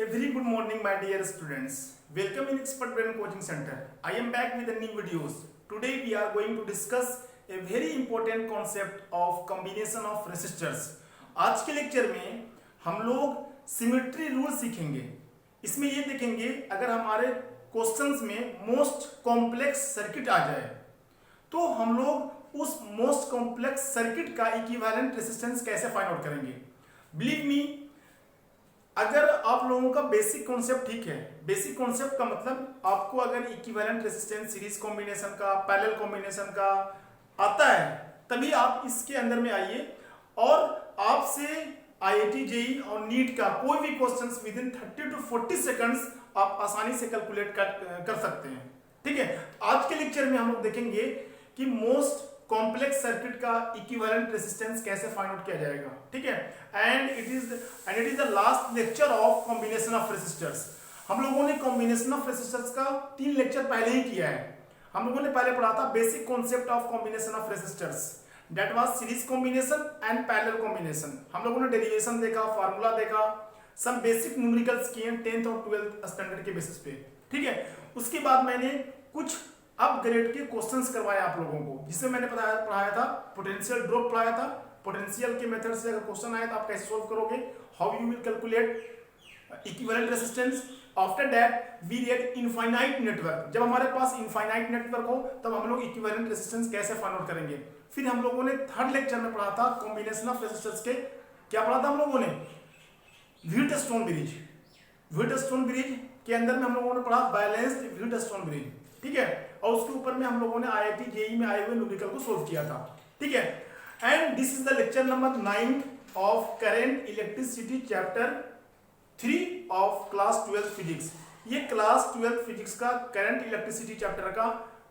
A very good morning, my dear students. Welcome in Expert Brain Coaching Center. I am back with the new videos. Today we are going to discuss a very important concept of combination of resistors. आज के lecture में हम लोग symmetry rule सीखेंगे. इसमें ये देखेंगे अगर हमारे क्वेश्चंस में मोस्ट कॉम्प्लेक्स सर्किट आ जाए तो हम लोग उस मोस्ट कॉम्प्लेक्स सर्किट का इक्विवेलेंट रेजिस्टेंस कैसे फाइंड आउट करेंगे. बिलीव मी, अगर आप लोगों का बेसिक कॉन्सेप्ट ठीक है, बेसिक कॉन्सेप्ट का मतलब आपको अगर इक्विवेलेंट रेजिस्टेंस सीरीज कॉम्बिनेशन का, पैरेलल कॉम्बिनेशन का आता है तभी आप इसके अंदर में आइए और आपसे आईआईटी जेईई और नीट का कोई भी questions with in 30 to 40 seconds आप आसानी से कैलकुलेट कर सकते हैं. ठीक है, आज के लेक्चर में हम लोग देखेंगे कि मोस्ट कॉम्प्लेक्स सर्किट का इक्विवेलेंट रेजिस्टेंस कैसे फाइंड आउट किया जाएगा. ठीक है, and it is the last lecture of combination of resistors. हम लोगों ने कॉम्बिनेशन ऑफ रेजिस्टर्स का 3 लेक्चर पहले ही किया है. हम लोगों ने पहले पढ़ा था basic concept of combination of resistors, that was series combination and parallel combination. हम लोगों ने डेरिवेशन देखा, फार्मूला देखा, सब बेसिक न्यूमेरिकल्स किए 10th और 12th स्टैंडर्ड के बेसिस पे. ठीक है, उसके बाद मैंने कुछ अपग्रेड के क्वेश्चंस करवाए आप लोगों को, जिसमें मैंने पढ़ाया था पोटेंशियल ड्रॉप पढ़ाया था. पोटेंशियल के मेथड से अगर क्वेश्चन आए तो आप कैसे सोल्व करोगे, how you will calculate equivalent resistance. After that we read infinite network. जब हमारे पास इनफाइनाइट नेटवर्क हो तब हम लोग इक्विवेलेंट रेजिस्टेंस कैसे फाइंड आउट करेंगे. फिर हम लोगों ने थर्ड लेक्चर में पढ़ा था कॉम्बिनेशन ऑफ रेजिस्टर्स के, क्या पढ़ा था हम लोगों ने, व्हीटस्टोन ब्रिज. व्हीटस्टोन ब्रिज के अंदर में हम लोगों ने पढ़ा बैलेंस्ड व्हीटस्टोन ब्रिज. ठीक है, और उसके ऊपर में हम लोगों ने आईआईटी जेईई में आए हुए न्यूमेरिकल को सोल्व किया था. ठीक है, and this is the lecture number 9 of current electricity chapter 3 of class 12 physics. ये क्लास 12 फिजिक्स का करंट इलेक्ट्रिसिटी चैप्टर का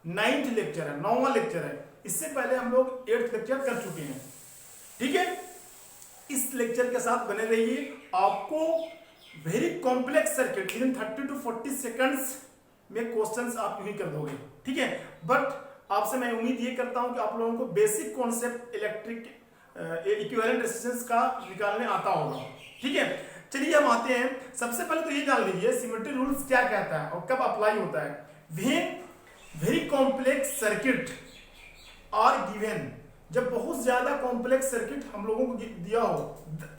9th लेक्चर है, 9वां लेक्चर है. इससे पहले हम लोग 8th लेक्चर कर चुके हैं. ठीक है, इस लेक्चर के साथ बने रहिए. आपको very complex circuit with in 30 to 40 seconds में क्वेश्चंस आप यूं ही कर दोगे. ठीक है, बट आपसे मैं उम्मीद ये करता हूं कि आप लोगों को basic concept electric equivalent resistance का निकालने आता होगा. ठीक है, चलिए हम आते हैं. सबसे पहले तो ये जान लीजिए सिमेट्री रूल्स क्या कहता है और कब अप्लाई होता है. Very complex circuit are given, जब बहुत ज्यादा कॉम्प्लेक्स सर्किट हम लोगों को दिया हो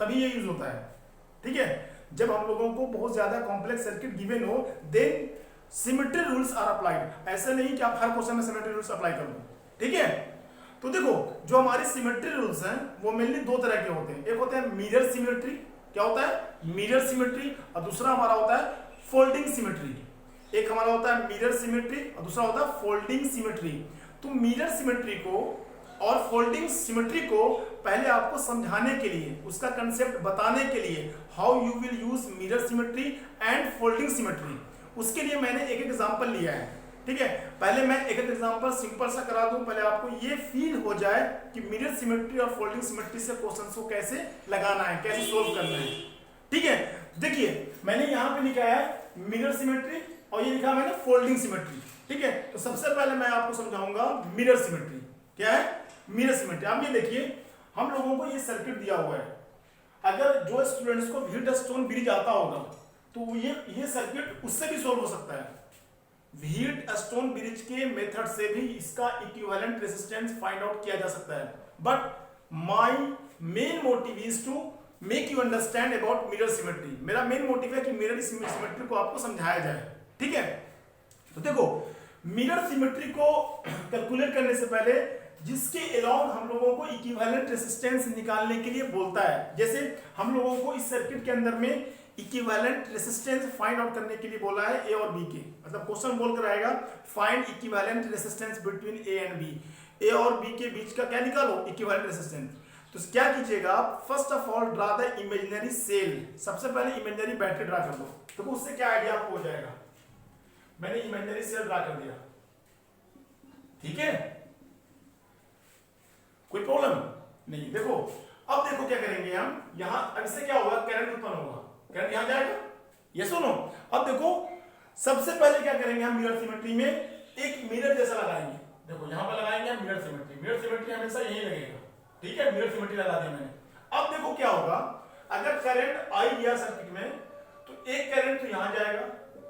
तभी ये यूज होता है. ठीक है, जब हम लोगों को बहुत ज्यादा कॉम्प्लेक्स सर्किट गिवन हो then symmetry rules are applied. ऐसा नहीं कि आप हर क्वेश्चन में सिमेट्री रूल्स अप्लाई कर दो. ठीक है, तो देखो जो हमारे सिमेट्री रूल्स हैं वो मेनली 2 तरह के होते हैं. एक होता है मिरर सिमेट्री. क्या होता है, मिरर सिमेट्री. और दूसरा हमारा होता है फोल्डिंग सिमेट्री. एक हमारा होता है मिरर सिमेट्री और दूसरा होता है फोल्डिंग सिमेट्री. तो मिरर सिमेट्री को और फोल्डिंग सिमेट्री को पहले आपको समझाने के लिए, उसका कंसेप्ट बताने के लिए, how you will use mirror symmetry and folding symmetry, उसके लिए मैंने एक एग्जांपल लिया है. ठीक है, पहले मैं एक एग्जांपल सिंपल सा करा दूं, पहले आपको ये फील हो जाए कि मिरर सिमेट्री और फोल्डिंग सिमेट्री से क्वेश्चंस को कैसे लगाना है, कैसे सोल्व करना है. ठीक है, देखिए मैंने यहाँ पे लिखा है मिरर सिमेट्री और ये लिखा मैंने फोल्डिंग सिमेट्री. ठीक है, तो सबसे पहले मैं आपको समझाऊंगा मिरर सिमेट्री. क्या है मिरर सिमेट्री. आप ये देखिए हम लोगों को ये सर्किट दिया हुआ है. अगर जो स्टूडेंट्स को व्हीटस्टोन ब्रिज आता होगा तो ये सर्किट उससे भी सोल्व हो सकता है. व्हीटस्टोन ब्रिज के मेथड से भी इसका इक्विवेलेंट रेजिस्टेंस फाइंड आउट किया जा सकता है. But my main motive is to make you understand about mirror symmetry. मेरा मेन मोटिव है कि मिरर सिमेट्री को आपको समझाया जाए. ठीक है, तो देखो मिरर सिमेट्री को कैलकुलेट करने से पहले जिसके अलाउंग हम लोगों को इक्विवेलेंट रेजिस्टेंस निकालने के लिए बोलता है, जैसे हम लोगों को इस सर्किट के अंदर में इक्विवेलेंट रेजिस्टेंस फाइंड आउट करने के लिए बोला है ए और बी के. मतलब क्वेश्चन बोलकर आएगा find equivalent resistance between A and B. A और बी के बीच का क्या निकालो, इक्विवेलेंट रेजिस्टेंस. तो क्या कीजिएगा आप, first of all draw the imaginary cell. सबसे पहले इमेजिनरी बैटरी ड्रा कर दो. तो उससे क्या आइडिया आपको हो जाएगा. मैंने इमेजिनरी सेल ड्रा कर दिया. ठीक है, कोई प्रॉब्लम नहीं. देखो अब देखो क्या करेंगे हम, यहां अब इससे क्या होगा, करंट उत्पन्न होगा. करंट यहां जाएगा, ये सुनो. अब देखो सबसे पहले क्या करेंगे हम मिरर सिमेट्री में एक मिरर जैसा लगाएंगे. देखो यहां पर लगाएंगे हम मिरर सिमेट्री. मिरर सिमेट्री हमेशा यही लगेगा. ठीक है, मिरर सिमेट्री लगा दिया मैंने. अब देखो क्या होगा, अगर करंट आई गया सर्किट में तो एक करंट तो यहाँ जाएगा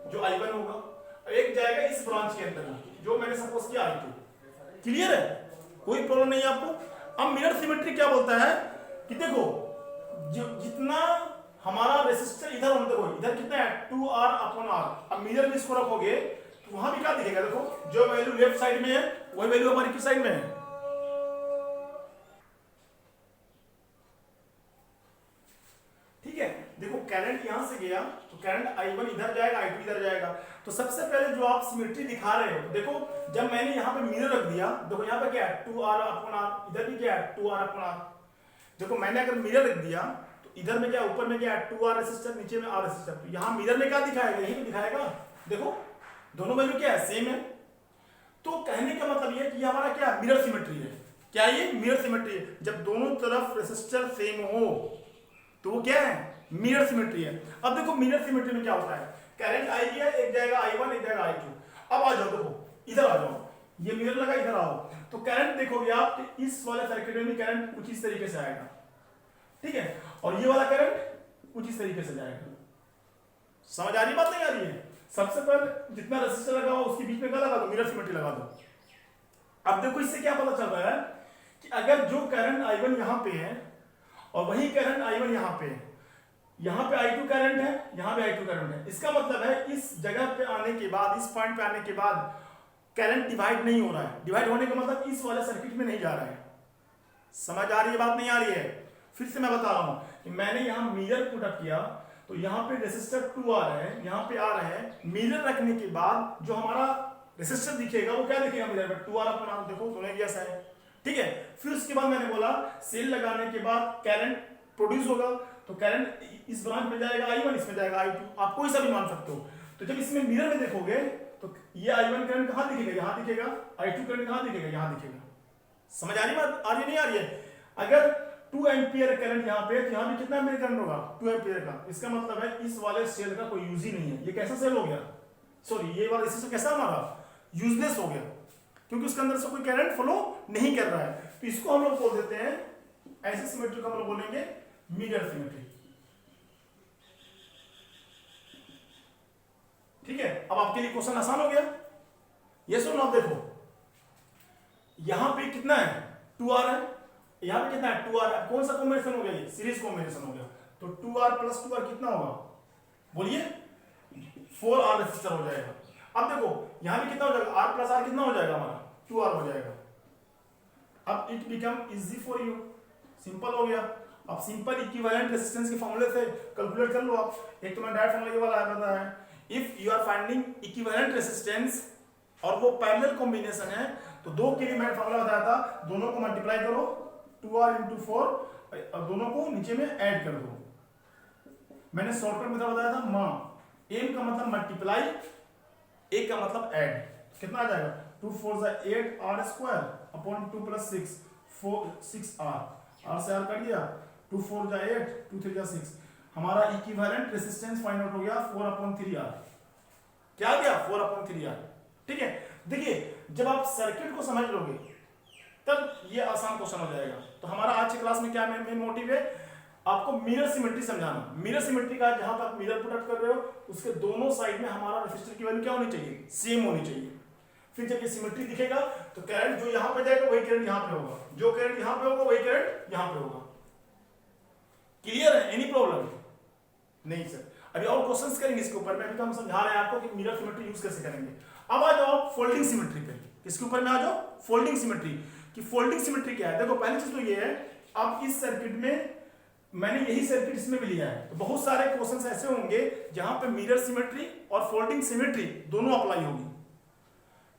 जो I1 होगा, और एक जाएगा इस ब्रांच के अंदर जो मैंने सपोज किया I2। क्लियर है, कोई प्रॉब्लम नहीं है आपको। अब मिरर सिमेट्री क्या बोलता है कि देखो जितना हमारा रेसिस्टर इधर होने देखो, इधर कितना है 2R/R। अब मिरर में इसको रखोगे तो वहां भी क्या दिखेगा, देखो जो वैल्यू लेफ्ट साइड में है वही वैल्यू हमारी किस साइड में है। ठीक है, देखो करंट यहां से गया तो करंट I1 इधर जाएगा, I2 इधर जाएगा। तो सबसे पहले जो आप सिमेट्री दिखा रहे हो, देखो जब मैंने यहाँ पे मिरर रख दिया, देखो यहाँ पे क्या है 2R/R, इधर भी क्या है 2R/R। देखो मैंने अगर मिरर रख दिया तो इधर में क्या, ऊपर में क्या है 2R रेसिस्टर, नीचे में R रेसिस्टर। तो यहाँ मिरर में क्या दिखाएगा, यही पे दिखाएगा। देखो दोनों वैल्यू क्या है, सेम है। तो कहने का मतलब ये कि हमारा क्या मिरर सिमेट्री है। क्या ये मिरर सिमेट्री है? जब दोनों तरफ रेसिस्टर सेम हो तो वो क्या है, मिरर सिमेट्री है। अब देखो मिरर सिमेट्री में क्या होता है, करंट आई गया, एक जाएगा I1 एक जाएगा I2। अब आ जाओ, देखो इधर आ जाओ, ये मिरर लगा, इधर आओ तो करंट देखोगे आप कि इस वाले सर्किट में करंट कुछ इस तरीके से आएगा, ठीक है, और ये वाला करंट कुछ इस तरीके से जाएगा। समझ आ रही बात, नहीं आ रही है? सबसे पहले जितना रेसिस्टर लगा हो उसके बीच में क्या लगा दो, मिरर सिमेट्री लगा दो। अब देखो इससे क्या पता चल रहा है कि अगर जो करंट I1 यहां पे है और वही करंट I1 यहां पे है, यहां पे I2 करंट है, यहां पे I2 करंट है, इसका मतलब है इस जगह पे आने के बाद, इस पॉइंट पे आने के बाद करंट डिवाइड नहीं हो रहा है। डिवाइड होने का मतलब इस वाले सर्किट में नहीं जा रहा है। समझ आ रही है बात, नहीं आ रही है? फिर से मैं बता रहा हूं कि मैंने यहां मिरर पुट अप किया तो यहां पे रेसिस्टर 2R है, यहां पे R है। मिरर रखने के बाद जो हमारा रेसिस्टर दिखेगा वो क्या दिखेगा मिरर में, 2R/R। देखो दोनों एक जैसा है, ठीक है। फिर उसके बाद मैंने बोला सेल लगाने के बाद करंट प्रोड्यूस होगा, तो करंट इस ब्रांच में जाएगा I1, इसमें जाएगा I2। आप कोई सा भी मान सकते हो। तो जब इसमें मिरर में देखोगे तो ये I1 करंट कहां दिखेगा, यहां दिखेगा, I2 करंट कहां दिखेगा, यहां दिखेगा। समझ आ रही बात, आ रही नहीं आ रही है? अगर 2 एम्पियर करंट यहां पे, तो यहां भी कितना एम्पियर करंट होगा, 2 एम्पियर का। इसका मतलब है इस वाले सेल का कोई यूज ही नहीं है। ये कैसा सेल हो गया, सॉरी ये वाला रेसिस्टर कैसा हमारा यूजलेस हो गया, क्योंकि उसके अंदर से कोई करंट फ्लो नहीं कर रहा है। तो इसको हम लोग बोल देते हैं, ऐसे सिमेट्री को हम लोग बोलेंगे मिरर सिमेट्री। ठीक है, अब आपके लिए क्वेश्चन आसान हो गया। ये सुनो, आप देखो यहां पे कितना है 2R है, यहां पे कितना है 2R है। कौन सा कॉम्बिनेशन हो गया, ये सीरीज कॉम्बिनेशन हो गया। तो 2R + 2R कितना होगा, बोलिए 4R रेसिस्टर हो जाएगा। अब देखो यहां भी कितना हो जाएगा, R + R कितना हो जाएगा हमारा 2R हो जाएगा। अब it become easy for you, simple हो गया। अब सिंपल इक्विवेलेंट रेजिस्टेंस के फॉर्मूले से कैलकुलेट कर लो आप। एक तो मैं डायरेक्ट फॉर्मूला ये वाला बताया है, if you are finding equivalent resistance और वो पैरेलल कॉम्बिनेशन है, तो दो के लिए मैंने फॉर्मूला बताया था, दोनों को मल्टीप्लाई करो 2R × 4 और दोनों को नीचे में ऐड कर दो। मैंने शॉर्टकट मेथड बताया था मां, एम का मतलब मल्टीप्लाई, ए का मतलब ऐड। कितना आ जाएगा 2 4 8R² अपॉन 2 + 6 6R, R से R कट गया, 2 4 8 2 3 6। हमारा इक्विवेलेंट रेजिस्टेंस फाइंड आउट हो गया 4/3R। क्या आ गया 4/3R। ठीक है, देखिए जब आप सर्किट को समझ लोगे तब ये आसान क्वेश्चन हो जाएगा। तो हमारा आज की क्लास में क्या मेन मोटिव है, आपको मिरर सिमेट्री समझाना। मिरर सिमेट्री का जहां तक मिरर पुट अप कर रहे हो उसके दोनों साइड में हमारा रेजिस्टर की वैल्यू क्या होनी चाहिए, सेम होनी चाहिए। फिर जब ये सिमेट्री दिखेगा तो करंट जो यहां पे जाएगा वही करंट यहां पे होगा, जो करंट यहां पे होगा वही करंट यहां पे होगा। क्लियर है, एनी प्रॉब्लम? नहीं सर, अभी और क्वेश्चंस करेंगे इसके ऊपर में। अभी तो हम समझा रहे हैं आपको कि मिरर सिमेट्री यूज कैसे करेंगे। अब आ जाओ फोल्डिंग सिमेट्री पे। किसके ऊपर में आ जाओ, फोल्डिंग सिमेट्री। कि फोल्डिंग सिमेट्री क्या है, देखो पहली चीज तो ये है, अब इस सर्किट में मैंने यही सर्किट इसमें भी लिया है, तो बहुत सारे क्वेश्चंस ऐसे होंगे जहां पे मिरर सिमेट्री और फोल्डिंग सिमेट्री दोनों अप्लाई होगी,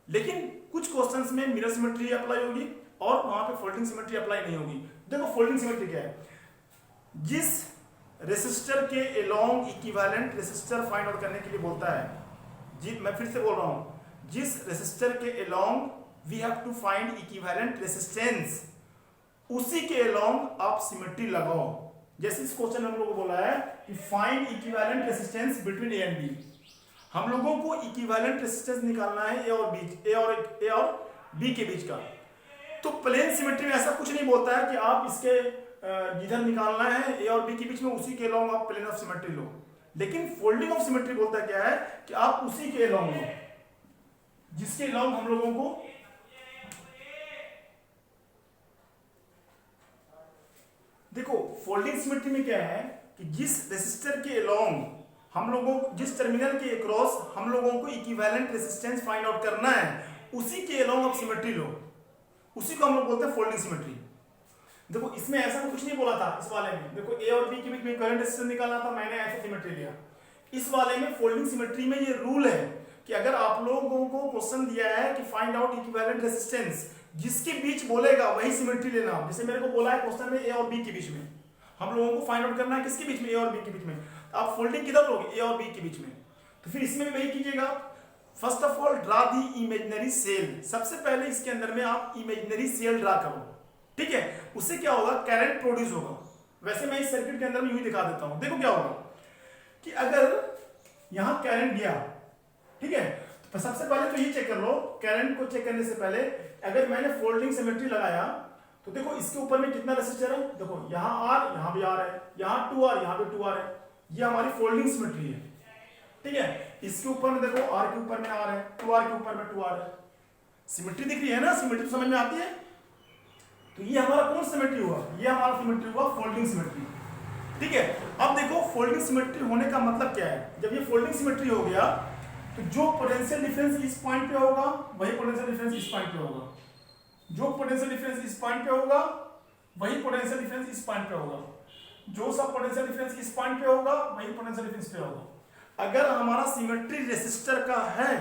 लेकिन कुछ क्वेश्चंस में मिरर सिमेट्री अप्लाई होगी और वहां पे फोल्डिंग सिमेट्री अप्लाई नहीं होगी। देखो फोल्डिंग सिमेट्री क्या है, जिस रेसिस्टर के along equivalent resistor find out करने के लिए बोलता है, जी मैं फिर से बोल रहा हूं, जिस रेसिस्टर के along we have to find equivalent resistance, उसी के अलोंग आप सिमेट्री लगाओ। जैसे इस क्वेश्चन में हम लोगों को बोला है कि find equivalent resistance between A and B. हम लोगों को इक्विवेलेंट रेसिस्टेंस निकालना है ए और बी के बीच का। तो प्लेन सिमेट्री में ऐसा कुछ नहीं बोलता है कि आप इसके जिधर निकालना है ए और बी के बीच में उसी के अलोंग आप प्लेन ऑफ सिमेट्री लो। लेकिन फोल्डिंग ऑफ सिमेट्री बोलता क्या है कि आप उसी के अलॉन्ग लो जिसके अलॉन्ग हम लोगों को देखो फोल्डिंग सिमेट्री में क्या है कि जिस रेसिस्टर के अलॉन्ग हम लोगों को जिस टर्मिनल के अक्रॉस हम लोगों को इक्विवेलेंट रेजिस्टेंस फाइंड आउट करना है उसी के अलॉन्ग आप सिमेट्री लो, उसी को हम लोग बोलते हैं फोल्डिंग सिमेट्री। देखो इसमें ऐसा कुछ नहीं बोला था इस वाले में, देखो ए और बी के बीच में करंट रेजिस्टेंस निकालना था, मैंने ऐसे सिमेट्री लिया। इस वाले में फोल्डिंग सिमेट्री में ये रूल है कि अगर आप लोगों को क्वेश्चन दिया है कि फाइंड आउट इक्विवेलेंट रेजिस्टेंस, जिसके बीच बोलेगा वही सिमेट्री लेना। जैसे मेरे को बोला है क्वेश्चन में ए और बी के बीच में हम लोगों को फाइंड आउट करना है, किसके बीच में, ए और बी के बीच में। आप फोल्डिंग किधर लोगे, ए और बी के बीच में, तो फिर इसमें भी वही कीजिएगा। First of all draw the imaginary cell, सबसे पहले इसके अंदर में आप इमेजिनरी सेल ड्रा करो, ठीक है। उससे क्या होगा, करंट प्रोड्यूस होगा। वैसे मैं इस सर्किट के अंदर में यूं दिखा देता हूं। देखो क्या होगा कि अगर यहां करंट गया, ठीक है, तो सबसे पहले तो ये चेक कर लो, करंट को चेक करने से पहले अगर मैंने फोल्डिंग सिमेट्री लगाया तो देखो इसके ऊपर में कितना रेजिस्टर है, देखो यहां आर, यहां भी आर है, यहां 2R, यहां पे 2R है, ये हमारी फोल्डिंग सिमेट्री है, ठीक है। इसके ऊपर में देखो आर के ऊपर में आर है, 2R के ऊपर में 2R है, सिमेट्री दिख रही है ना, सिमेट्री समझ में आती है। तो ये हमारा कौन सिमेट्री हुआ, ये हमारा सिमेट्री हुआ फोल्डिंग सिमेट्री, ठीक है। अब देखो फोल्डिंग सिमेट्री होने का मतलब क्या है, जब ये फोल्डिंग सिमेट्री हो गया तो जो पोटेंशियल डिफरेंस इस पॉइंट पे होगा वही पोटेंशियल डिफरेंस इस पॉइंट पे होगा, जो पोटेंशियल डिफरेंस इस पॉइंट पे होगा वही पोटेंशियल डिफरेंस इस पॉइंट पे होगा, जो सब पोटेंशियल डिफरेंस इस पॉइंट पे होगा वही पोटेंशियल डिफरेंस पे होगा। अगर हमारा सिमेट्री रेसिस्टर का है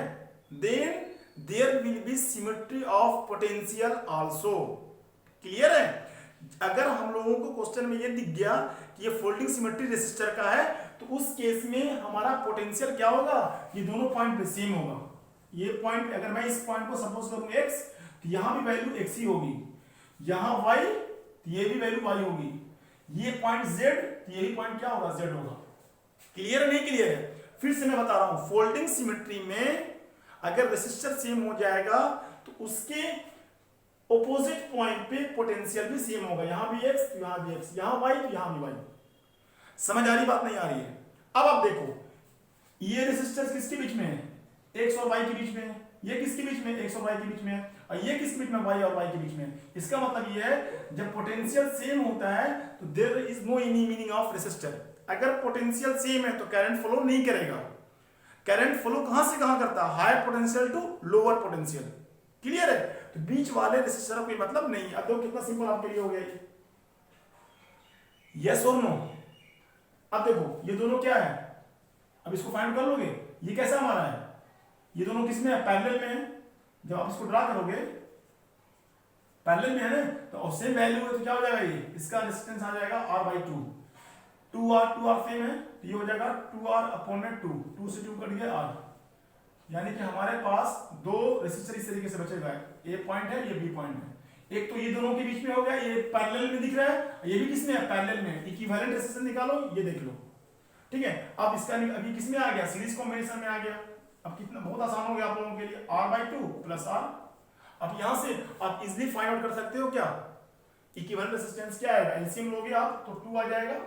then there will be symmetry of potential also. Clear है। अगर हम लोगों को क्वेश्चन में ये दिख गया कि ये फोल्डिंग सिमेट्री रेसिस्टर का है तो उस केस में हमारा पोटेंशियल क्या होगा, ये दोनों पॉइंट पे सेम होगा। ये पॉइंट अगर मैं इस पॉइंट को सपोज करूं x, तो यहां भी वैल्यू x ही होगी, यहां y, तो ये भी वैल्यू y होगी, ये पॉइंट z, तो ये भी पॉइंट क्या होगा, z होगा। क्लियर नहीं क्लियर है। फिर से मैं बता रहा हूं, फोल्डिंग सिमेट्री में अगर रेसिस्टर सेम हो जाएगा तो उसके ऑपोजिट पॉइंट पे पोटेंशियल भी सेम होगा, यहां भी x, तो यहां भी x, यहां y, तो यहां भी y। समझ आ रही बात, नहीं आ रही है। अब आप देखो ये रेसिस्टर्स किसके बीच में है, x और y के बीच में है, ये किसके बीच में, x और y के बीच में है, और ये किसके बीच में, y और y के बीच में। इसका मतलब ये है जब पोटेंशियल सेम होता है तो there is no any meaning of resistor. अगर पोटेंशियल सेम है तो करंट फ्लो नहीं करेगा। करंट फ्लो कहां से कहां करता है, higher potential to lower potential. Clear है। तो बीच वाले रेसिस्टर का कोई मतलब नहीं। अब देखो कितना सिंपल आपके लिए हो गया ये, यस और नो। अब देखो ये दोनों क्या है, अब इसको फाइंड कर लोगे, ये कैसा हमारा है, ये दोनों किसमें है, पैरेलल में है। जब आप इसको ड्रा करोगे पैरेलल में है ना, तो सेम वैल्यू है तो क्या हो जाएगा, ये इसका रेजिस्टेंस आ जाएगा R/2, 2R सेम है तो ये हो जाएगा 2R/2, 2 से 2 कट गया R, यानी कि हमारे पास दो रेसिस्टर इस तरीके से बचेगा, ए पॉइंट है ये बी पॉइंट है। एक तो ये दोनों के बीच में हो गया, ये पैरेलल में दिख रहा है, ये भी किसमें है, पैरेलल में। इक्विवेलेंट रेसिस्टेंस निकालो, ये देख लो, ठीक है। अब इसका अभी किसमें आ गया, सीरीज कॉम्बिनेशन में आ गया। अब कितना बहुत आसान हो गया आप लोगों के लिए, R/2 प्लस R। अब यहां से आप इजीली फाइंड आउट कर सकते हो क्या, इक्विवेलेंट रेसिस्टेंस क्या आएगा, एलसीएम लोगे आप तो 2 आ जाएगा,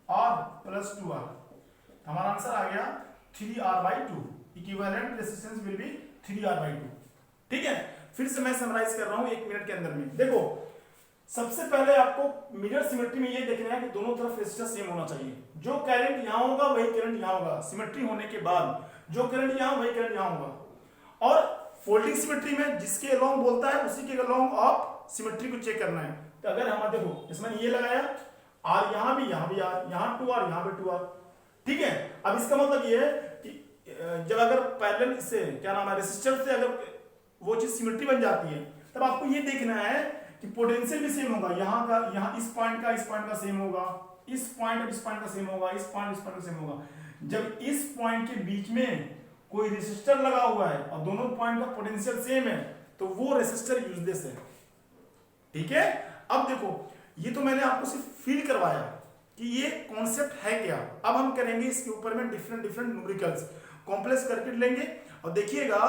R प्लस 2R। हमारा आंसर आ गया 3R/2। Equivalent resistance will be 3R/2, ठीक है। फिर से मैं समराइज कर रहा हूं 1 मिनट के अंदर में। देखो सबसे पहले आपको मिरर सिमेट्री में ये देखना है कि दोनों तरफ रेजिस्टेंस सेम होना चाहिए। जो करंट यहां होगा वही करंट यहां होगा, सिमेट्री होने के बाद जो करंट यहां वही करंट यहां होगा। और फोल्डिंग सिमेट्री में जिसके अलोंग बोलता है उसी के अलोंग आप सिमेट्री को चेक करना है। तो अगर हम देखो इसमें ये लगाया R, यहां भी R, यहां 2R, यहां पे 2R, ठीक है। अब इसका मतलब ये है कि जब अगर पैरेलल से क्या नाम है रेजिस्टर से अगर वो चीज सिमेट्री बन जाती है तब आपको ये देखना है कि पोटेंशियल भी सेम होगा, यहाँ का यहाँ इस पॉइंट का सेम होगा, इस पॉइंट और इस पॉइंट का सेम होगा, इस पॉइंट का सेम होगा। जब इस पॉइंट के बीच में कोई रेसिस्टर लगा हुआ है और दोनों पॉइंट का पोटेंशियल सेम है तो वो रेसिस्टर यूजलेस है, ठीक है। अब देखो ये तो मैंने आपको सिर्फ फील करवाया कि ये कॉन्सेप्ट है क्या। अब हम करेंगे इसके ऊपर में डिफरेंट न्यूमेरिकल्स, कॉम्प्लेक्स सर्किट लेंगे और देखिएगा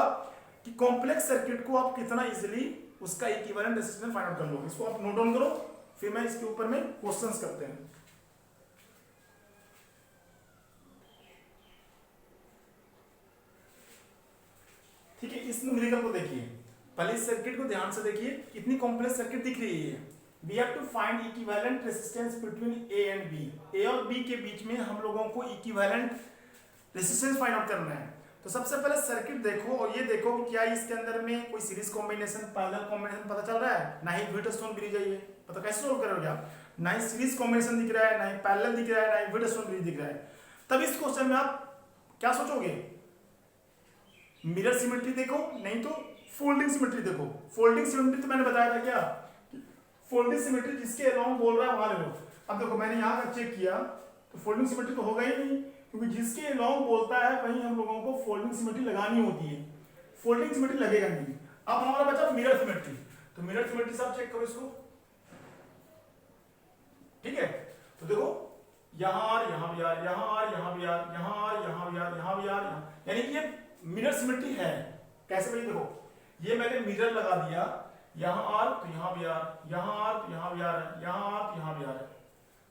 कि कॉम्प्लेक्स सर्किट को आप कितना इजीली उसका इक्विवेलेंट रेजिस्टेंस फाइंड आउट कर लो। इसको आप नोट डाउन करो, फिर मैं इसके ऊपर में क्वेश्चंस करते हैं। ठीक है, इस न्यूमेरिकल को देखिए, पहले इस सर्किट को ध्यान से देखिए, कितनी कॉम्प्लेक्स सर्किट दिख रही है। We have to find equivalent resistance between A and B. A और बी के बीच में हम लोगों को इक्विवेलेंट रेजिस्टेंस फाइंड आउट करना है। तो सबसे पहले सर्किट देखो और ये देखो कि क्या इसके अंदर में कोई सीरीज कॉम्बिनेशन, पैरेलल कॉम्बिनेशन पता चल रहा है। ना ही व्हीटस्टोन ब्रिज है ये, पता कैसे सोल्व करोगे आप। ना ही सीरीज कॉम्बिनेशन दिख रहा है, ना ही पैरेलल दिख रहा है, ना ही व्हीटस्टोन ब्रिज दिख रहा है। तब इस क्वेश्चन में आप क्या सोचोगे, मिरर सिमेट्री देखो, नहीं तो फोल्डिंग सिमेट्री देखो। फोल्डिंग सिमेट्री तो मैंने बताया था क्या, फोल्डिंग सिमेट्री जिसके अलाउंग बोल रहा है वहां ले लो। अब देखो मैंने यहाँ का चेक किया तो फोल्डिंग सिमेट्री तो होगा ही नहीं, क्योंकि जिसके अलाउंग बोलता है वहीं हम लोगों को फोल्डिंग सिमेट्री लगानी होती है। फोल्डिंग सिमेट्री लगेगा नहीं। अब हमारा बचा मिरर सिमेट्री, तो मिरर सिमेट्री सब चेक करो इसको, ठीक है। तो देखो यहाँ भी यार, यहाँ भी यार, यहाँ भी यार, यानी कि ये मिरर सिमेट्री है। कैसे भाई, देखो ये मैंने मिरर लगा दिया, यहाँ आर तो यहाँ भी आर, यहाँ आर तो यहाँ भी आर है, यहाँ आर तो यहाँ भी आर है।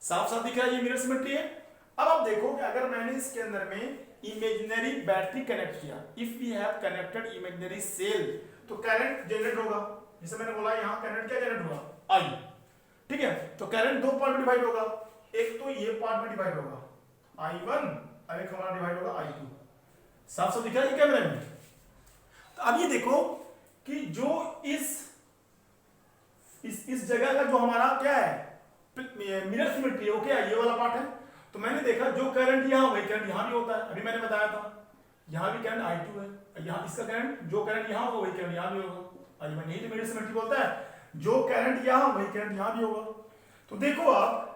साफ साफ दिख रहा है ये मिरर सिमेट्री है। अब आप देखो कि अगर मैंने इसके अंदर में इमेजिनरी बैटरी कनेक्ट किया, if we have connected imaginary cell, तो करंट जनरेट होगा। जैसे मैंने बोला यहाँ करंट क्या जनरेट होगा, आई, ठीक है। तो करंट दो पार्ट में डिवाइड होगा, एक तो ये पार्ट में डिवाइड होगा I1 और एक हमारा डिवाइड होगा I2। साफ साफ दिख रहा है ये कैमरे में। तो अब ये देखो कि जो इस जगह का जो हमारा क्या है मिरर सिमेट्री, वो क्या है, ये वाला पार्ट है। तो मैंने देखा जो करंट यहाँ वही करंट यहाँ भी होता है। अभी मैंने बताया था यहाँ भी करंट I2 है, यहाँ इसका करंट, जो करंट यहाँ होगा वही करंट यहाँ भी होगा। I1 यही तो मिरर सिमेट्री बोलता है, जो करंट यहाँ वही करंट यहाँ भी होगा। तो देखो आप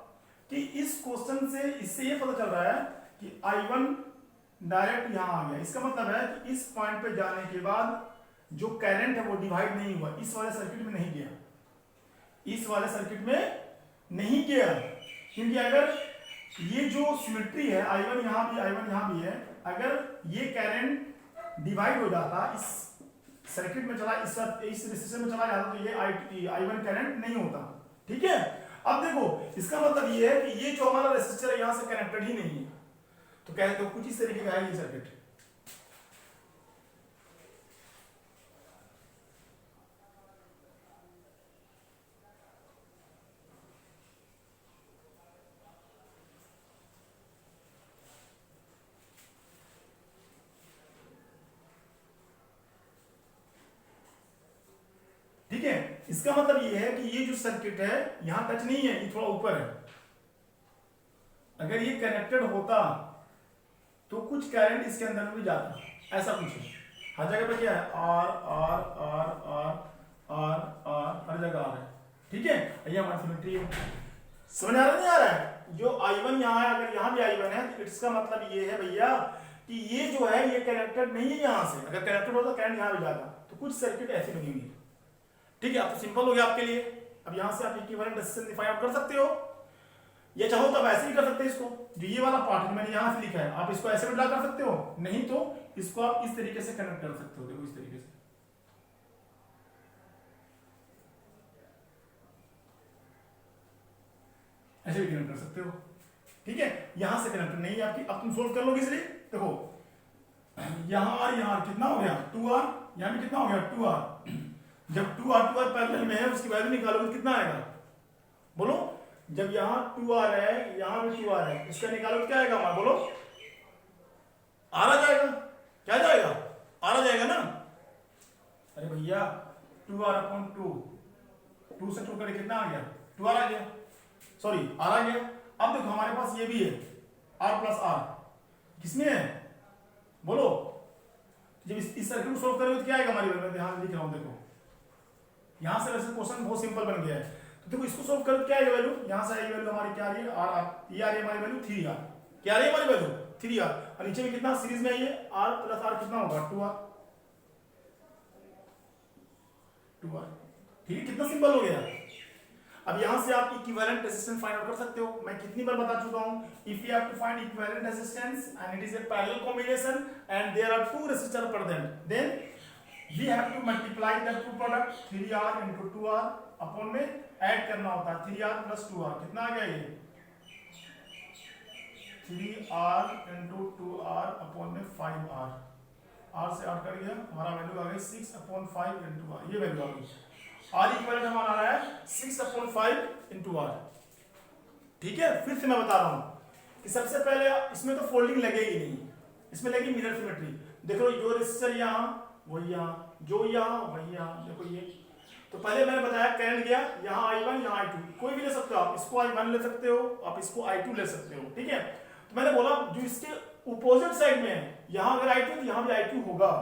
कि इस क्वेश्चन से इससे ये पता चल रहा है कि I1 डायरेक्ट यहाँ आ गया। इसका मतलब है कि इस पॉइंट पे जाने के बाद जो करंट है वो डिवाइड नहीं हुआ, इस वाले सर्किट में नहीं गया, इस वाले सर्किट में नहीं गया। क्योंकि अगर ये जो सिमेट्री है I1 यहाँ भी है, अगर ये करंट डिवाइड हो जाता, इस सर्किट में चला, इस रेजिस्टर में चला जाता, तो ये I1 करंट नहीं होता, ठीक है। अब देखो इसका मतलब ये है कि ये जो हमारा रेजिस्टर है यहां से कनेक्टेड ही नहीं है। तो कहते हो कुछ इस तरीके का है ये सर्किट। ठीक है, इसका मतलब ये है कि ये जो सर्किट है यहां टच नहीं है, ये थोड़ा ऊपर है। अगर ये कनेक्टेड होता तो कुछ करंट इसके अंदर में भी जाता, ऐसा कुछ है। हर जगह पे क्या है, R R R R R R, हर जगह आर है, ठीक है। ये हमारी सिमेट्री है। समझ आ रहा नहीं आ रहा है, जो I1 यहाँ है, अगर यहाँ भी I1 है तो इसका मतलब ये है भैया कि ये जो है ये कनेक्टेड नहीं है यहाँ से। अगर कनेक्टेड होता करंट यहाँ भी जाता। तो कुछ सर्किट ऐसी बनी हुई है, ठीक है। अब तो सिंपल हो गया आपके लिए। अब यहां से आप इक्विवेलेंट रेजिस्टेंस डिफाइन आउट कर सकते हो, या चाहो तब ऐसे ही कर सकते हैं। इसको जो ये वाला पार्ट मैंने यहां से लिखा है, आप इसको ऐसे भी ड्रा कर सकते हो, नहीं तो इसको आप इस तरीके से कनेक्ट कर सकते हो। देखो इस तरीके से, ऐसे भी कनेक्ट कर सकते हो, ठीक है। यहां से कनेक्ट नहीं है आपकी, अब तुम सोल्व कर लोगे। इसलिए देखो यहाँ कितना हो गया 2R, यहाँ भी कितना हो गया 2R। जब 2R पैरेलल में है उसकी वैल्यू निकालोगे कितना आएगा, बोलो। जब यहाँ 2R है, यहाँ भी 2R है, इसका निकालो क्या आएगा हमारा, बोलो। R आ जाएगा, क्या जाएगा, R आ जाएगा ना। अरे भैया 2R/2, 2 से 2 करके कितना आ गया, 2R आ गया, सॉरी R आ गया। अब देखो हमारे पास ये भी है R+R, किसमें है, बोलो। जब इस सर्किट को सोल्व करोगे तो क्या आएगा हमारी वैल्यू, ध्यान लिख रहा हूं। देखो यहां से वैसे क्वेश्चन बहुत सिंपल बन गया है। तो देखो इसको सोल्व करो क्या आएगा वैल्यू, यहां से आएगी वैल्यू हमारी क्या आ रही है, R। ये आ रही है हमारी वैल्यू 3R। क्या आ रही है हमारी वैल्यू 3R, और नीचे में कितना सीरीज में ये R+R कितना होगा 2R। ठीक है, कितना सिंपल हो गया। अब यहां से आप इक्विवेलेंट रेजिस्टेंस फाइंड आउट कर सकते हो। मैं कितनी बार बता चुका हूं, if you have to find equivalent resistance and it is a parallel combination and there are two resistor present, then we have to multiply the two product 3R into 2R upon में add करना होता है 3R plus 2R। कितना आ गया ये 3R into 2R upon में 5R। Are से are cut गया, हमारा वैल्यू आ गई 6/5 इंटू आर, ये वैल्यू आ गई। आर इक्वल हमारा आ रहा है 6/5 इंटू आर। ठीक है, फिर से मैं बता रहा हूं कि सबसे पहले इसमें तो फोल्डिंग लगेगी नहीं, इसमें लगेगी मिरर सिमेट्री। देखो जो रेजिस्टर यहाँ वही यहाँ, जो यहाँ वही यहाँ, देखो ये। तो पहले मैंने बताया करंट गया यहाँ I1 यहाँ I2, कोई भी ले सकते हो आप, इसको I1 ले सकते हो, आप इसको I2 ले सकते हो। ठीक है, तो मैंने बोला जो इसके अपोजिट साइड में है, यहाँ अगर I2 तो यहाँ भी I2 होगा,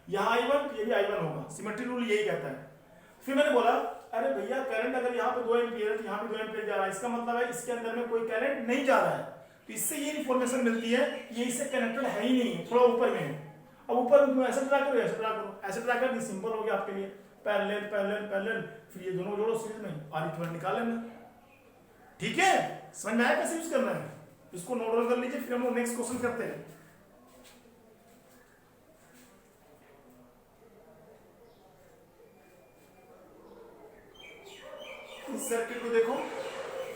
यहाँ I1 ये भी I1 होगा, सिमेट्री रूल यही कहता है। फिर मैंने बोला अरे भैया करंट अगर यहाँ पे 2 एम्पीयर है, यहाँ भी 2 एम्पीयर जा रहा है, इसका मतलब है इसके अंदर में कोई करंट नहीं जा रहा है। तो इससे ये इन्फॉर्मेशन मिलती है ये इससे कनेक्टेड है ही नहीं, थोड़ा ऊपर में है। अब ऊपर में तुम ऐसे ड्रा करो, ऐसे ड्रा करो, ऐसे ड्रा कर दी, सिंपल हो गया आपके लिए, पैरेलल पैरेलल पैरेलल, फिर ये दोनों जोड़ो सीरीज में, आर इक्वल निकाल लेना। ठीक है, समझ में आया कैसे यूज करना है? इसको नोट डाउन कर लीजिए, फिर हम लोग नेक्स्ट क्वेश्चन करते हैं। इस सर्किट को देखो,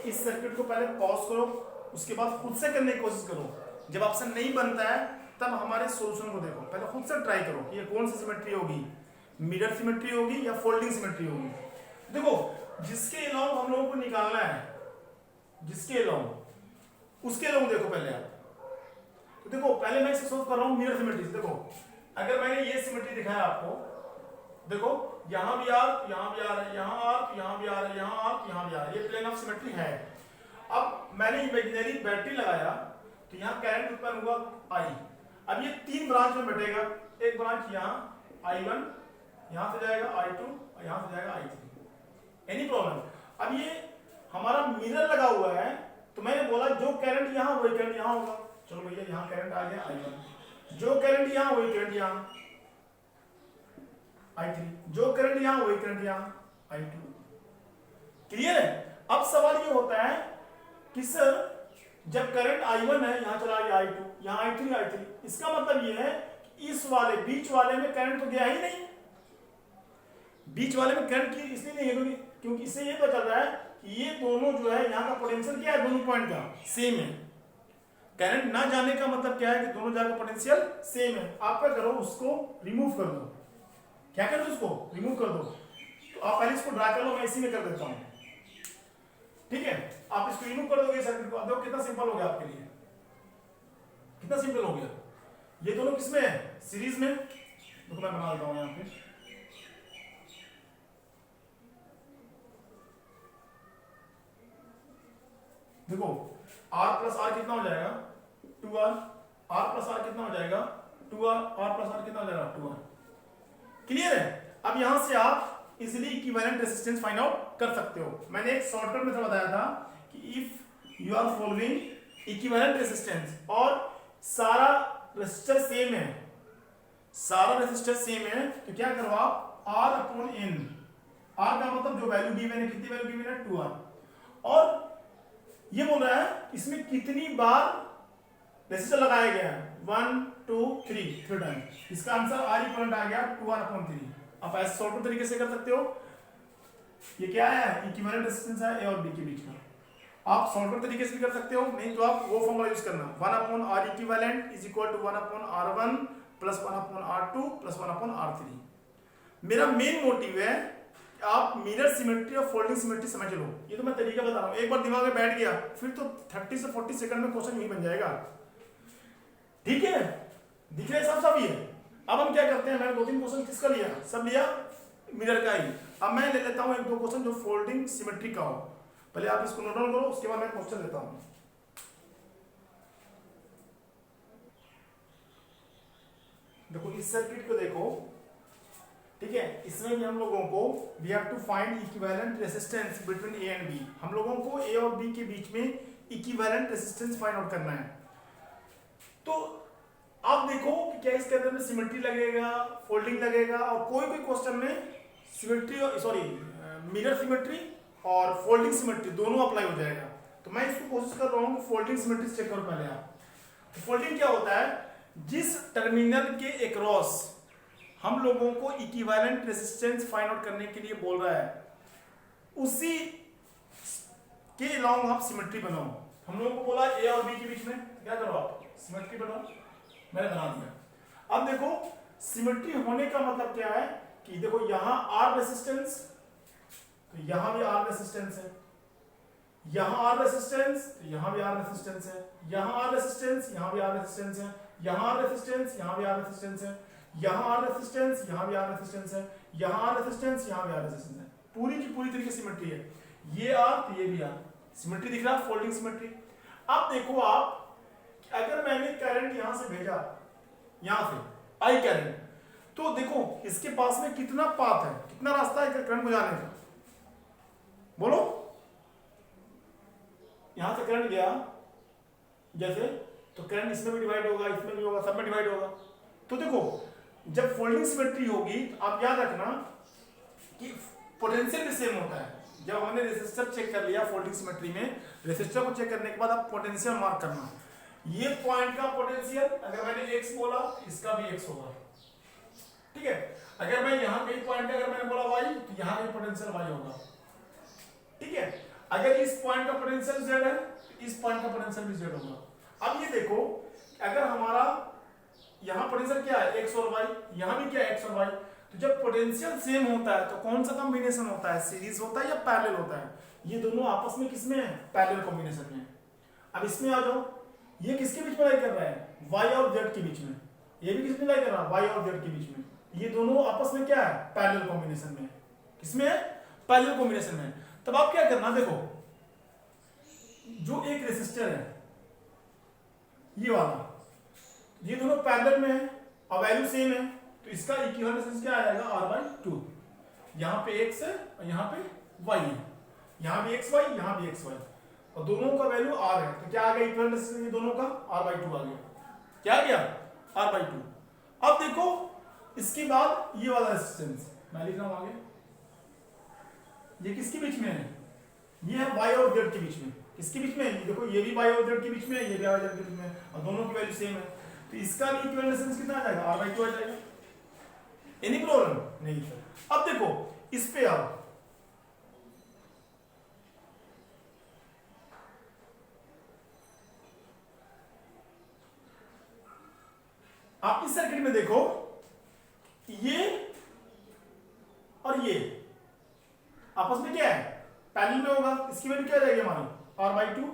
इस सर्किट को पहले पॉज करो, उसके बाद खुद से करने की कोशिश करो। जब ऑप्शन नहीं बनता है तब हमारे सॉल्यूशन को देखो, पहले खुद से ट्राई करो कि ये कौन सी सिमेट्री होगी, मिरर सिमेट्री होगी या फोल्डिंग सिमेट्री होगी। देखो जिसके अलाउ हम लोगों को निकालना है, जिसके अलाउ उसके अलाउ देखो पहले आप। तो देखो पहले मैं इसे सोल्व कर रहा हूं मिरर सिमेट्री। देखो अगर मैंने ये सिमेट्री दिखाया आपको, देखो यहां भी आर, यहां भी आर है, यहां आर, यहां भी आर है, यहां आर, यहां भी आर है, ये प्लेन ऑफ सिमेट्री है। अब मैंने इमेजिनरी बैटरी लगाया तो यहां करंट उत्पन्न हुआ आई। अब ये 3 ब्रांच में बटेगा, एक ब्रांच यहां I1, यहां से जाएगा I2 और यहां से जाएगा I3। Any problem? अब ये हमारा मिरर लगा हुआ है, तो मैंने बोला जो करंट यहां वही करंट यहां होगा। चलो भैया यहां करंट आ गया I1, जो करंट यहां वही करंट यहां I3, जो करंट यहां वही करंट यहां I2। क्लियर है? अब सवाल ये होता है कि सर जब करंट I1 है, यहां चला गया I2, यहां I3, इसका मतलब ये है कि इस वाले बीच वाले में करंट तो गया ही नहीं। बीच वाले में करंट की इसलिए नहीं है क्योंकि इससे ये पता चल रहा है कि ये दोनों जो है यहाँ का पोटेंशियल क्या है, दोनों पॉइंट का सेम है। करंट ना जाने का मतलब क्या है कि दोनों जगह पोटेंशियल सेम है। आप क्या करो, उसको रिमूव कर दो। क्या कर दो, उसको रिमूव कर दो। तो आप पहले इसको ड्रा कर लो, मैं इसी में कर देता हूं। ठीक है, आप इसको रिमूव कर दोगे सर्किट को। देखो कितना सिंपल हो गया आपके लिए, कितना सिंपल हो गया। ये दोनों किसमें है, सीरीज में। देखो मैं बना देता हूं यहां पे, देखो R प्लस R कितना हो जाएगा 2R, R प्लस R कितना हो जाएगा 2R, R प्लस R कितना हो जाएगा 2R। क्लियर है? अब यहां से आप easily equivalent resistance find out कर सकते हो। मैंने एक शॉर्टकट मेथड बताया था कि if you are following equivalent resistance और सारा रेजिस्टर सेम है, सारा रेजिस्टर सेम है, तो क्या करो आप R/N, R का मतलब जो वैल्यू गिवन है, कितनी वैल्यू गिवन है 2R, और ये बोल रहा है इसमें कितनी बार रेजिस्टर लगाया गया है 1 2 3 टाइम। इसका आंसर R इक्वल आ गया 2R/3। आप ऐसे शॉर्टकट तरीके से कर सकते हो। ये क्या है, इक्विवेलेंट रेजिस्टेंस है A और B के बीच का। आप शॉर्टकट तरीके से भी कर सकते हो, नहीं तो आप वो फॉर्मूला यूज करना 1/R equivalent is equal to 1/R1 plus 1/R2 plus 1/R3। मेरा मेन मोटिव है आप मिरर सिमेट्री और फोल्डिंग सिमेट्री समझ लो। ये तो मैं तरीका बता रहा हूं, एक बार दिमाग में बैठ गया फिर तो 30 से 40 सेकंड में क्वेश्चन ही बन जाएगा। ठीक है, दिख रहा है सब सब ये। अब हम क्या करते हैं, मैंने 2-3 क्वेश्चन किसका लिया, सब लिया मिरर का ही। अब मैं ले लेता हूं 1-2 क्वेश्चन जो फोल्डिंग सिमेट्री का हो। पहले आप इसको नोट डाउन करो, उसके बाद मैं क्वेश्चन लेता हूं। देखो इस सर्किट को देखो, ठीक है, इसमें भी हम लोगों को we have to find equivalent resistance between A and B. हम लोगों को ए और बी के बीच में इक्विवेलेंट रेजिस्टेंस फाइंड आउट करना है। तो आप देखो कि क्या इसके अंदर में सिमेट्री लगेगा, फोल्डिंग लगेगा, और कोई भी क्वेश्चन में सिमेट्री सॉरी मिरर सिमेट्री और फोल्डिंग सिमेट्री दोनों अप्लाई हो जाएगा। तो मैं इसको कोशिश कर रहा हूं कि फोल्डिंग सिमेट्री चेक करो पहले आप। तो फोल्डिंग क्या होता है, जिस टर्मिनल के अक्रॉस हम लोगों को इक्विवेलेंट रेजिस्टेंस फाइंड आउट करने के लिए बोल रहा है, उसी के अलाउंग आप सिमेट्री बनाओ। हम लोगों को बोला ए और बी के बीच में क्या करो आप सिमेट्री बनाओ, मैंने बना दिया। अब देखो सिमेट्री होने का मतलब क्या है कि देखो यहां आर रेसिस्टेंस, तो यहां भी आर रेसिस्टेंस है, यहां आर रेसिस्टेंस, तो यहां भी आर रेसिस्टेंस है, यहां आर रेसिस्टेंस, यहां भी आर रेसिस्टेंस है, यहां आर रेसिस्टेंस, यहां भी आर रेसिस्टेंस है, यहां आर रेसिस्टेंस, यहां भी आर रेसिस्टेंस है, यहां आर रेसिस्टेंस, यहां भी आर रेसिस्टेंस है, पूरी की पूरी तरीके से सिमेट्री है। ये आर तो ये भी आर, सिमेट्री दिख रहा है, फोल्डिंग सिमेट्री। अब देखो आप, अगर मैंने करंट यहां से भेजा, यहां से आई करंट, तो देखो इसके पास में कितना पाथ है, कितना रास्ता है करंट को जाने का, बोलो। यहां से करंट गया जैसे, तो करंट इसमें भी डिवाइड होगा, इसमें भी होगा, सब में डिवाइड होगा। तो देखो जब फोल्डिंग सिमेट्री होगी तो आप याद रखना कि पोटेंशियल भी सेम होता है। जब हमने रेसिस्टर चेक कर लिया फोल्डिंग सिमेट्री में, रेसिस्टर को चेक करने के बाद आप पोटेंशियल मार्क करना, ये पॉइंट का पोटेंशियल अगर मैंने x बोला, इसका भी x होगा, ठीक है। अगर मैं यहां कहीं पॉइंट अगर मैंने बोला y, तो यहां कहीं पोटेंशियल y होगा, ठीक है। अगर इस पॉइंट का पोटेंशियल z है, तो इस पॉइंट का पोटेंशियल भी z होगा। अब ये देखो, अगर हमारा यहां पोटेंशियल क्या है x और y, यहां भी क्या है x और y, तो जब पोटेंशियल सेम होता है तो कौन सा कॉम्बिनेशन होता है, सीरीज होता है या पैरेलल होता है? ये दोनों आपस में किसमें है, पैरेलल कॉम्बिनेशन में। अब इसमें आ जाओ, ये किसके बीच में लाई कर रहा है, y और z के बीच में, ये भी किसमें लाई कर रहा है, y और z के बीच में। ये दोनों आपस में क्या है, पैरेलल कॉम्बिनेशन में। किसमें है, पैरेलल कॉम्बिनेशन में। तब आप क्या करना, देखो जो एक रेसिस्टर है ये वाला, ये दोनों पैरेलल में है और वैल्यू सेम है, तो इसका इक्विवेलेंट रेजिस्टेंस क्या आ जाएगा, r/2। यहां पे x है और यहां पे y है, यहां भी xy, यहां भी xy, और दोनों का वैल्यू r है, तो क्या आ गया इक्विवेलेंट रेजिस्टेंस दोनों का, r/2 आ गया। क्या आ गया, r/2। अब देखो इसके बाद ये वाला रेजिस्टेंस मैं लिख रहा हूं आगे, ये किसके बीच में है, ये है y और z के बीच में। किसके बीच में है, ये देखो ये भी y और z के बीच में है, ये भी y और z के बीच में है, और दोनों की वैल्यू सेम है, तो इसका भी इक्विवेलेंट रेजिस्टेंस कितना आ जाएगा, r/2 आ जाएगा। एनी प्रॉब्लम नहीं सर। अब देखो इस पे आओ, आप इस सर्किट में देखो, ये और ये आपस में क्या है, पैरेलल में होगा, इसकी वैल्यू क्या आ जाएगी हमारी, r/2,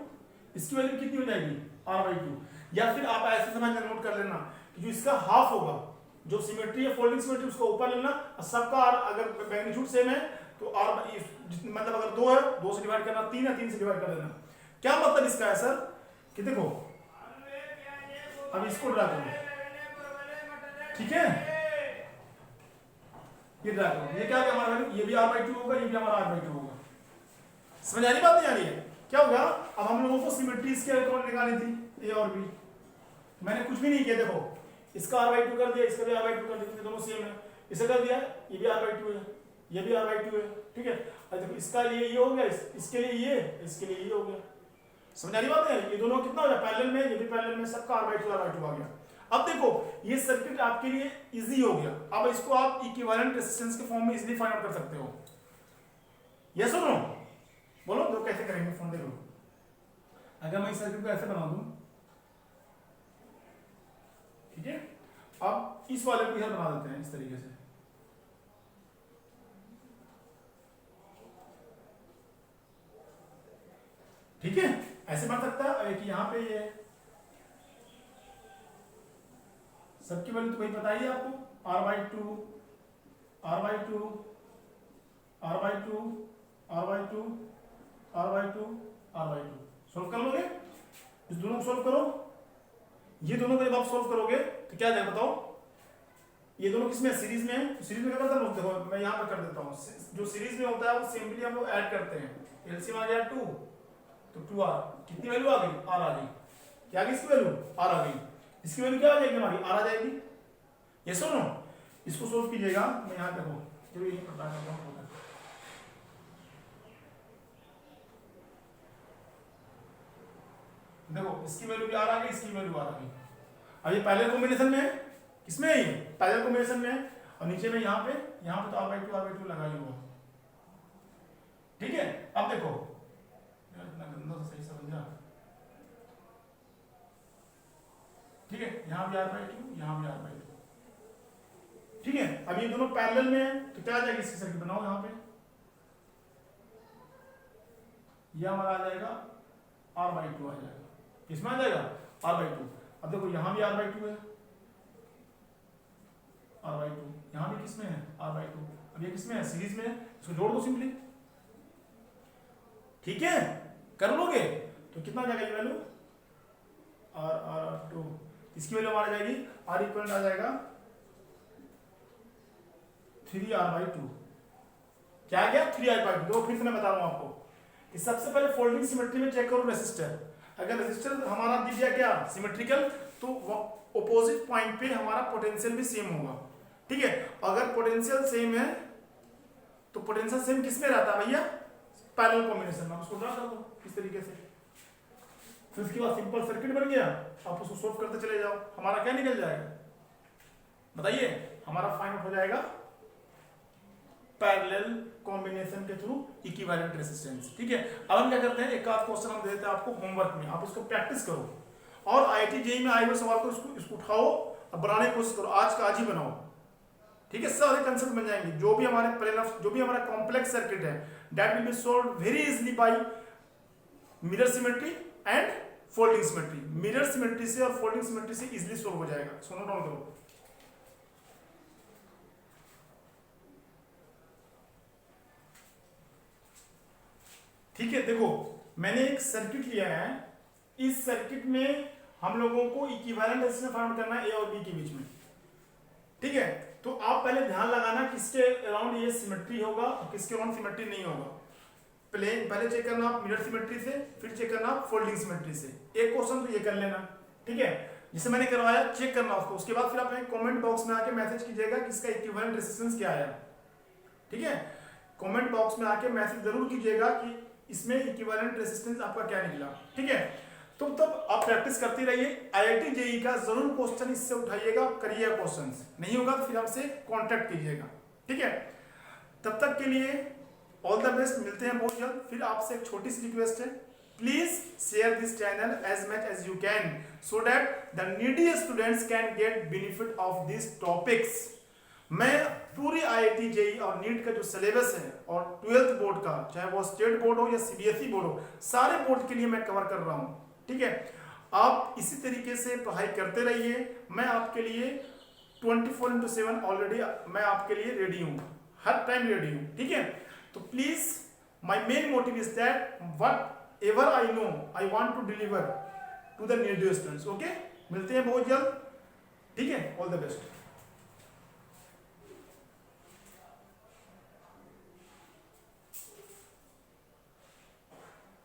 इसकी वैल्यू कितनी हो जाएगी, r/2। या फिर आप ऐसे समझ नोट कर लेना कि जो इसका हाफ होगा, जो सिमेट्री है फोल्डिंग सिमेट्री, उसको ऊपर लेना, सबका r अगर मैग्नीट्यूड सेम है तो r मतलब अगर 2 है 2 से डिवाइड करना, 3 है 3 से डिवाइड कर देना। क्या मतलब इसका है सर कि देखो अब इसको ड्रा करो, ठीक है, ये ड्रा करो, ये क्या हमारा वैल्यू, ये भी r/2 होगा, ये भी हमारा r/2 होगा। समझ आ रही बात, नहीं आ रही है? क्या होगा, अब हम लोगों को सिमेट्रीज के अकाउंट निकालनी थी, a और b, मैंने कुछ भी नहीं किया, देखो इसका r/2 कर दिया, इसका भी r/2 कर दिया, दोनों सेम है, इसे कर दिया, ये भी r/2 है, ये भी r/2 है, ठीक है। अब देखो इसका ये हो गया, इसके लिए ये, इसके लिए ये हो गया। समझ आ रही बात है? ये दोनों कितना हो गया, पैरेलल में, ये भी पैरेलल में, सबका r/2 आ गया। अब देखो ये सर्किट आपके लिए इजी हो गया, अब इसको आप इक्विवेलेंट रेजिस्टेंस के फॉर्म में इजीली फाइंड आउट कर सकते हो। यस और नो, बोलो दो, कैसे करेंगे, फोन देखो। अगर मैं इस सर्किट को ऐसे बना दूं, ठीक है, अब इस वाले को इधर बना देते हैं इस तरीके से, ठीक है, ऐसे बन सकता है। एक यहां पे ये सबकी वैल्यू तो वही पता ही है आपको, r/2 r/2 r/2 r/2 r/2 r/2। Solve कर लोगे, इस दोनों को सोल्व करो, ये दोनों को जब आप सोल्व करोगे तो क्या जाएगा बताओ, ये दोनों किसमें सीरीज में है, सीरीज में क्या करता है, देखो मैं यहां पर कर देता हूं, जो सीरीज में होता है वो सिंपली हम लोग ऐड करते हैं, एलसीएम आ गया 2, तो 2r, कितनी वैल्यू आ गई, r आ गई, क्या आ गई इसकी वैल्यू, r आ गई, इसकी वैल्यू क्या आ जाएगी हमारी, r आ जाएगी। ये सुनो, इसको सोल्व कीजिएगा, मैं यहां देखो जो यही पता करता हूं, देखो इसकी वैल्यू भी r आ गई, इसकी वैल्यू r आ गई। अब ये पैरेलल कॉम्बिनेशन में है, किसमें है, ये पैरेलल कॉम्बिनेशन में है, और नीचे में यहां पे तो r/2 लगा ही हुआ, ठीक है। अब देखो इतना गंदा सा सही समझा, ठीक है, यहां भी r/2, यहां भी r/2, ठीक है। अब ये दोनों पैरेलल में है तो क्या आ जाएगा, इसकी सर्किट बनाओ यहाँ पे, ये हमारा आ जाएगा R/2 आ जाएगा, किसमें आ जाएगा R/2। अब देखो यहाँ भी R/2 है, R/2 यहाँ भी किसमें है R/2। अब ये किसमें है, सीरीज में है, इसको जोड़ दो सिंपली, ठीक है, कर लोगे तो कितना आ जाएगा ये वैल्यू R/2, इसकी वैल्यू हमारी जाएगी R इक्वल आ जाएगा 3R/2। क्या आ गया 3R/2। तो फिर से मैं बता रहा हूं आपको कि सबसे पहले फोल्डिंग सिमेट्री में चेक करो रेसिस्टर, अगर रेसिस्टर हमारा दिख गया क्या सिमेट्रिकल, तो ऑपोजिट पॉइंट पे हमारा पोटेंशियल भी सेम होगा, ठीक है। अगर पोटेंशियल सेम है तो पोटेंशियल सेम किस में रहता है भैया, पैरेलल कॉम्बिनेशन में, उसको ड्रा कर दो इस तरीके से, फिर उसके बाद सिंपल सर्किट बन गया, आप उसको सोल्व करते चले जाओ, हमारा क्या निकल जाएगा बताइए, हमारा फाइंड आउट हो जाएगा पैरेलल कॉम्बिनेशन के थ्रू इक्विवेलेंट रेजिस्टेंस, ठीक है। अब हम क्या करते हैं, एक आध क्वेश्चन हम दे देते हैं आपको होमवर्क में, आप उसको प्रैक्टिस करो और IIT JEE में आए हुए सवाल को इसको उठाओ और बनाने की कोशिश करो, आज का आज ही बनाओ, ठीक है। सारे कंसेप्ट बन जाएंगे, जो भी हमारे प्लेनर, जो भी हमारा कॉम्प्लेक्स सर्किट है, that will be solved very easily by mirror symmetry and folding symmetry. Mirror symmetry से और फोल्डिंग सिमेट्री से इजीली सॉल्व हो जाएगा, सुनो डाउन करो। ठीक है, देखो मैंने एक सर्किट लिया है, इस सर्किट में हम लोगों को इक्विवेलेंट रेजिस्टेंस फाइंड करना है A और B के बीच में, ठीक है। तो आप पहले ध्यान लगाना किसके अराउंड ये सिमेट्री होगा और किसके अराउंड सिमेट्री नहीं होगा। पहले चेक करना आप मिरर सिमेट्री से, फिर चेक करना आप फोल्डिंग सिमेट्री से। एक क्वेश्चन तो ये कर लेना, ठीक है, जिसे मैंने करवाया चेक करना उसको, उसके बाद फिर आप कमेंट बॉक्स में आके मैसेज कीजिएगा कि इसका इक्विवेलेंट रेजिस्टेंस क्या आया, ठीक है। कमेंट बॉक्स में आके मैसेज जरूर कीजिएगा कि इसमें इक्विवेलेंट रेजिस्टेंस आपका क्या निकला, ठीक है। तो तब आप प्रैक्टिस करते रहिए, IIT JEE का जरूर क्वेश्चन इससे उठाइएगा, करिएगा क्वेश्चंस, नहीं होगा तो फिर हमसे कांटेक्ट कीजिएगा, ठीक है। तब तक के लिए ऑल द बेस्ट, मिलते हैं बहुत जल्द। फिर आपसे एक छोटी सी रिक्वेस्ट है, please share this channel as much as you can so that the needy students can get benefit of this topics. मैं पूरी IIT JEE और नीट का जो सिलेबस है और 12th बोर्ड का, चाहे वो स्टेट बोर्ड हो या CBSE बोर्ड हो, सारे बोर्ड के लिए मैं कवर कर रहा हूँ, ठीक है। आप इसी तरीके से पढ़ाई करते रहिए, मैं आपके लिए 24/7 ऑलरेडी मैं आपके लिए रेडी हूँ, हर टाइम रेडी हूँ, ठीक है। तो please my main motive is that whatever I know I want to deliver to the needy students, okay. मिलते हैं बहुत जल्द, ठीक है, ऑल द बेस्ट।